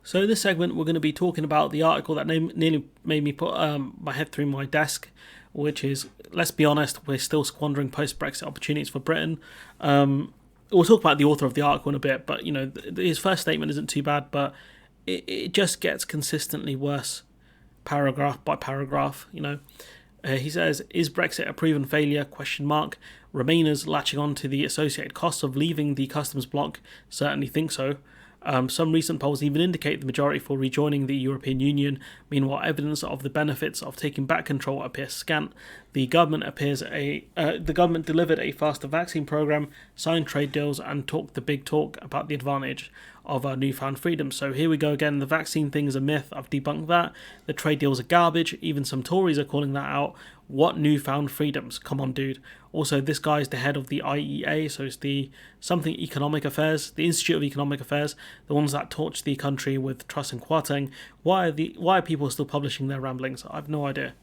So in this segment, we're going to be talking about the article that nearly made me put my head through my desk, which is, let's be honest, we're still squandering post-Brexit opportunities for Britain. We'll talk about the author of the article in a bit, but his first statement isn't too bad, but it just gets consistently worse, paragraph by paragraph. He says, "Is Brexit a proven failure? Question mark. Remainers latching on to the associated costs of leaving the customs bloc certainly think so. Some recent polls even indicate the majority for rejoining the European Union. Meanwhile, evidence of the benefits of taking back control appears scant. The government delivered a faster vaccine program, signed trade deals, and talked the big talk about the advantage of our newfound freedom." So here we go again. The vaccine thing is a myth. I've debunked that. The trade deals are garbage. Even some Tories are calling that out. What newfound freedoms? Come on, dude. Also, this guy is the head of the IEA, so it's the something Economic Affairs, the Institute of Economic Affairs, the ones that torch the country with Truss and Kwarteng. Why are people still publishing their ramblings? I have no idea.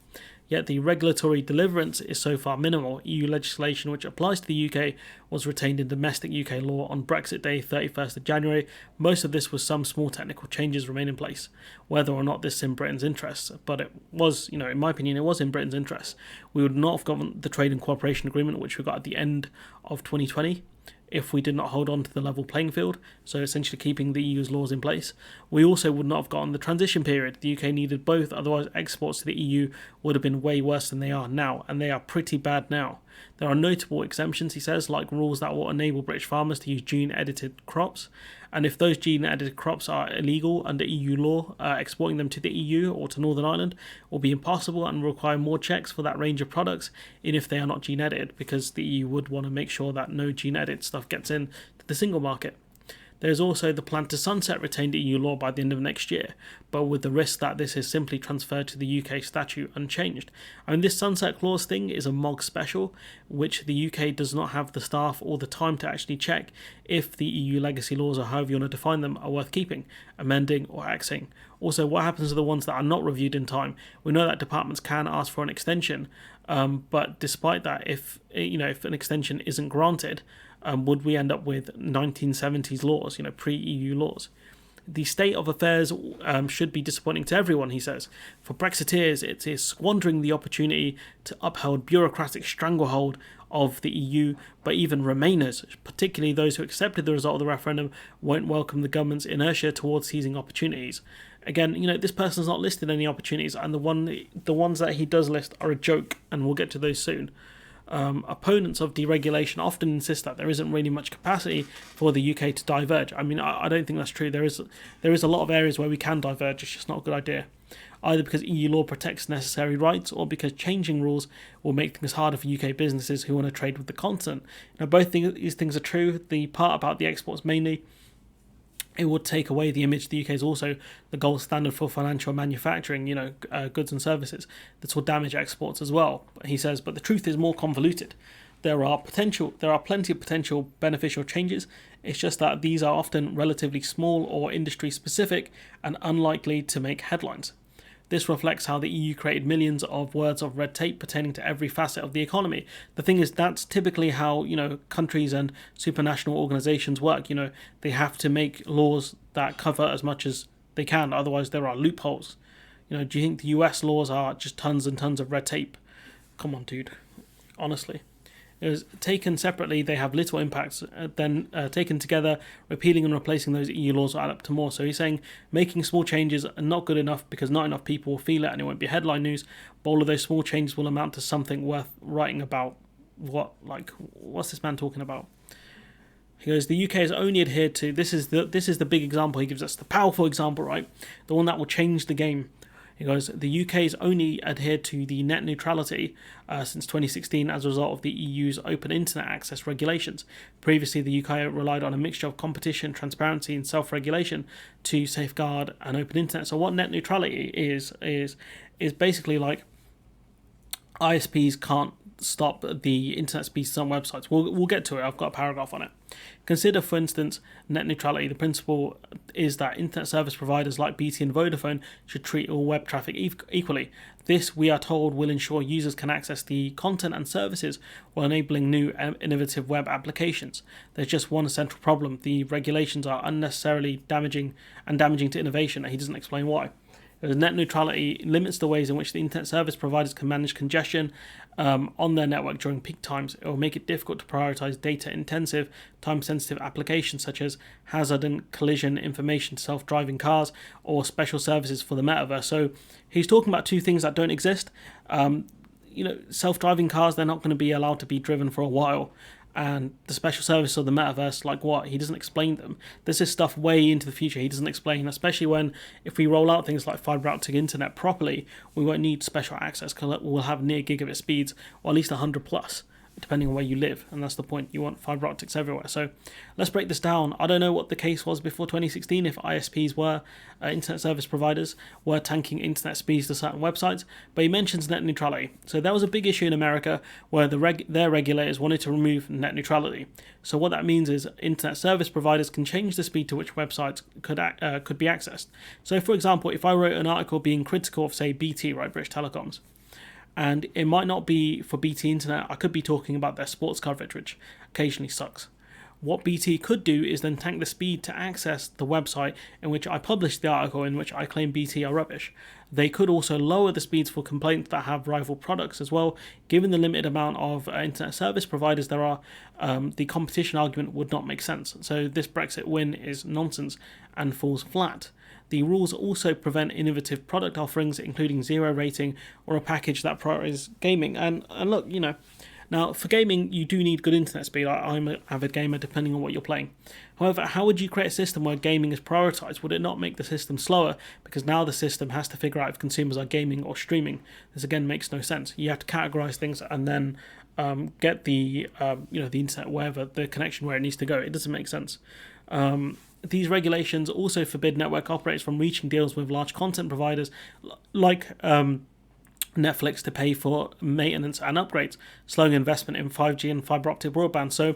Yet the regulatory deliverance is so far minimal. EU legislation which applies to the UK was retained in domestic UK law on Brexit Day, 31st of January. Most of this was some small technical changes remain in place, whether or not this is in Britain's interests. But it was, in my opinion, it was in Britain's interests. We would not have gotten the trade and cooperation agreement which we got at the end of 2020 if we did not hold on to the level playing field, so essentially keeping the EU's laws in place. We also would not have gotten the transition period. The UK needed both, otherwise exports to the EU would have been way worse than they are now, and they are pretty bad now. There are notable exemptions, he says, like rules that will enable British farmers to use gene-edited crops, and if those gene-edited crops are illegal under EU law, exporting them to the EU or to Northern Ireland will be impossible and require more checks for that range of products, even if they are not gene-edited, because the EU would want to make sure that no gene-edited stuff gets in to the single market. There is also the plan to sunset retained EU law by the end of next year, but with the risk that this is simply transferred to the UK statute unchanged. This sunset clause thing is a MOG special, which the UK does not have the staff or the time to actually check if the EU legacy laws, or however you want to define them, are worth keeping, amending or axing. Also, what happens to the ones that are not reviewed in time? We know that departments can ask for an extension, but despite that, if an extension isn't granted, would we end up with 1970s laws, pre-EU laws? The state of affairs should be disappointing to everyone, he says. For Brexiteers, it is squandering the opportunity to uphold bureaucratic stranglehold of the EU, but even Remainers, particularly those who accepted the result of the referendum, won't welcome the government's inertia towards seizing opportunities. Again, this person's not listed any opportunities, and the ones that he does list are a joke, and we'll get to those soon. Opponents of deregulation often insist that there isn't really much capacity for the UK to diverge. I don't think that's true. There is a lot of areas where we can diverge. It's just not a good idea, either because EU law protects necessary rights or because changing rules will make things harder for UK businesses who want to trade with the continent. Both these things are true. The part about the exports mainly, it would take away the image. The UK is also the gold standard for financial manufacturing, goods and services. This will damage exports as well, he says, but the truth is more convoluted. There are plenty of potential beneficial changes. It's just that these are often relatively small or industry specific and unlikely to make headlines. This reflects how the EU created millions of words of red tape pertaining to every facet of the economy. The thing is, that's typically how, countries and supranational organisations work. They have to make laws that cover as much as they can, otherwise there are loopholes. Do you think the US laws are just tons and tons of red tape? Come on, dude. Honestly. It was taken separately, they have little impacts. Then taken together, repealing and replacing those EU laws will add up to more. So he's saying making small changes are not good enough because not enough people will feel it and it won't be headline news. But all of those small changes will amount to something worth writing about. What's this man talking about? He goes, the UK has only adhered to, this is the big example he gives us, the powerful example, right? The one that will change the game. He goes, the UK has only adhered to the net neutrality since 2016 as a result of the EU's open internet access regulations. Previously, the UK relied on a mixture of competition, transparency and self-regulation to safeguard an open internet. So what net neutrality is basically like ISPs can't stop the internet speeds on websites. We'll get to it. I've got a paragraph on it. Consider, for instance, net neutrality. The principle is that internet service providers like BT and Vodafone should treat all web traffic equally. This, we are told, will ensure users can access the content and services while enabling new innovative web applications. There's just one central problem. The regulations are unnecessarily damaging to innovation, and he doesn't explain why. Net neutrality limits the ways in which the internet service providers can manage congestion on their network during peak times. It will make it difficult to prioritize data-intensive, time-sensitive applications such as hazard and collision information to self-driving cars or special services for the metaverse. So he's talking about two things that don't exist. Self-driving cars, they're not going to be allowed to be driven for a while. And the special service of the metaverse, like what? He doesn't explain them. This is stuff way into the future he doesn't explain, especially when, if we roll out things like fibre optic internet properly, we won't need special access because we'll have near gigabit speeds, or at least 100 plus, depending on where you live. And that's the point. You want fibre optics everywhere. So let's break this down. I don't know what the case was before 2016, if ISPs were, internet service providers, were tanking internet speeds to certain websites, but he mentions net neutrality. So that was a big issue in America where their regulators wanted to remove net neutrality. So what that means is internet service providers can change the speed to which websites could be accessed. So for example, if I wrote an article being critical of, say, BT, right, British Telecoms, and it might not be for BT Internet, I could be talking about their sports coverage, which occasionally sucks. What BT could do is then tank the speed to access the website in which I published the article in which I claim BT are rubbish. They could also lower the speeds for complaints that have rival products as well. Given the limited amount of internet service providers there are, the competition argument would not make sense. So this Brexit win is nonsense and falls flat. The rules also prevent innovative product offerings, including zero rating or a package that prioritizes gaming. And look, now for gaming, you do need good internet speed. I'm an avid gamer, depending on what you're playing. However, how would you create a system where gaming is prioritized? Would it not make the system slower? Because now the system has to figure out if consumers are gaming or streaming. This again makes no sense. You have to categorize things and then get the internet wherever the connection where it needs to go. It doesn't make sense. These regulations also forbid network operators from reaching deals with large content providers like Netflix to pay for maintenance and upgrades, slowing investment in 5G and fibre optic broadband. So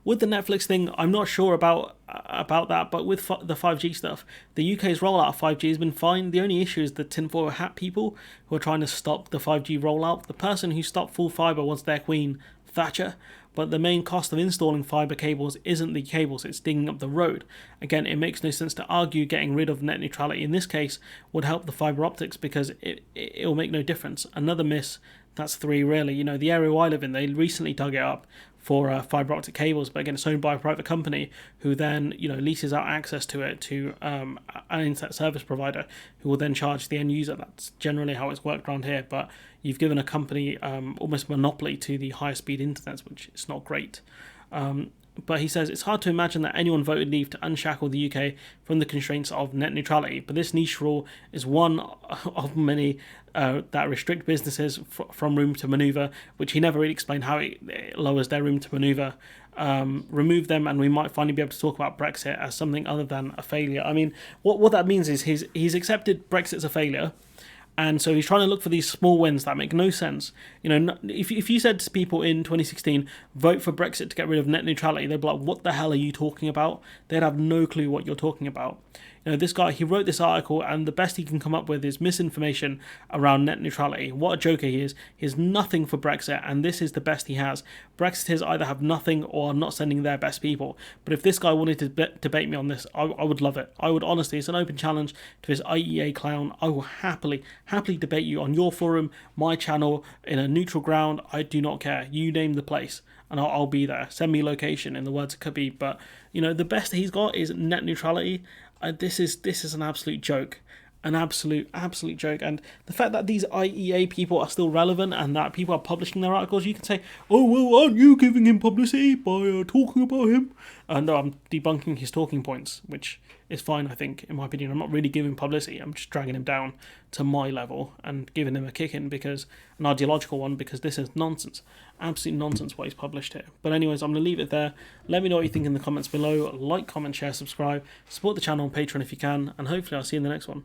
with the Netflix thing, I'm not sure about that, but with the 5G stuff, the UK's rollout of 5G has been fine. The only issue is the tinfoil hat people who are trying to stop the 5G rollout. The person who stopped full fibre was their queen, Thatcher. But the main cost of installing fibre cables isn't the cables, it's digging up the road. Again, it makes no sense to argue getting rid of net neutrality in this case would help the fibre optics because it'll make no difference. Another miss, that's 3 really. The area I live in, they recently dug it up for fibre optic cables, but again, it's owned by a private company who then leases out access to it to an internet service provider who will then charge the end user. That's generally how it's worked around here, but you've given a company almost monopoly to the higher speed internet, which is not great. But he says it's hard to imagine that anyone voted leave to unshackle the UK from the constraints of net neutrality, but this niche rule is one of many that restrict businesses from room to manoeuvre, which he never really explained how it lowers their room to manoeuvre. Remove them and we might finally be able to talk about Brexit as something other than a failure. I mean, what that means is he's accepted Brexit as a failure. And so he's trying to look for these small wins that make no sense. If you said to people in 2016, vote for Brexit to get rid of net neutrality, they'd be like, what the hell are you talking about? They'd have no clue what you're talking about. This guy, he wrote this article and the best he can come up with is misinformation around net neutrality. What a joker he is. He has nothing for Brexit and this is the best he has. Brexiters either have nothing or are not sending their best people. But if this guy wanted to debate me on this, I would love it. I would honestly, it's an open challenge to this IEA clown. I will happily debate you on your forum, my channel, in a neutral ground. I do not care. You name the place and I'll be there. Send me location in the words of Khabib. But, the best he's got is net neutrality. This is an absolute joke. An absolute joke. And the fact that these IEA people are still relevant and that people are publishing their articles, you can say, oh, well, aren't you giving him publicity by talking about him? No, I'm debunking his talking points, which is fine, I think, in my opinion. I'm not really giving publicity. I'm just dragging him down to my level and giving him a kick-in, because an ideological one, because this is nonsense. Absolute nonsense what he's published here. But anyways, I'm going to leave it there. Let me know what you think in the comments below. Like, comment, share, subscribe. Support the channel on Patreon if you can. And hopefully I'll see you in the next one.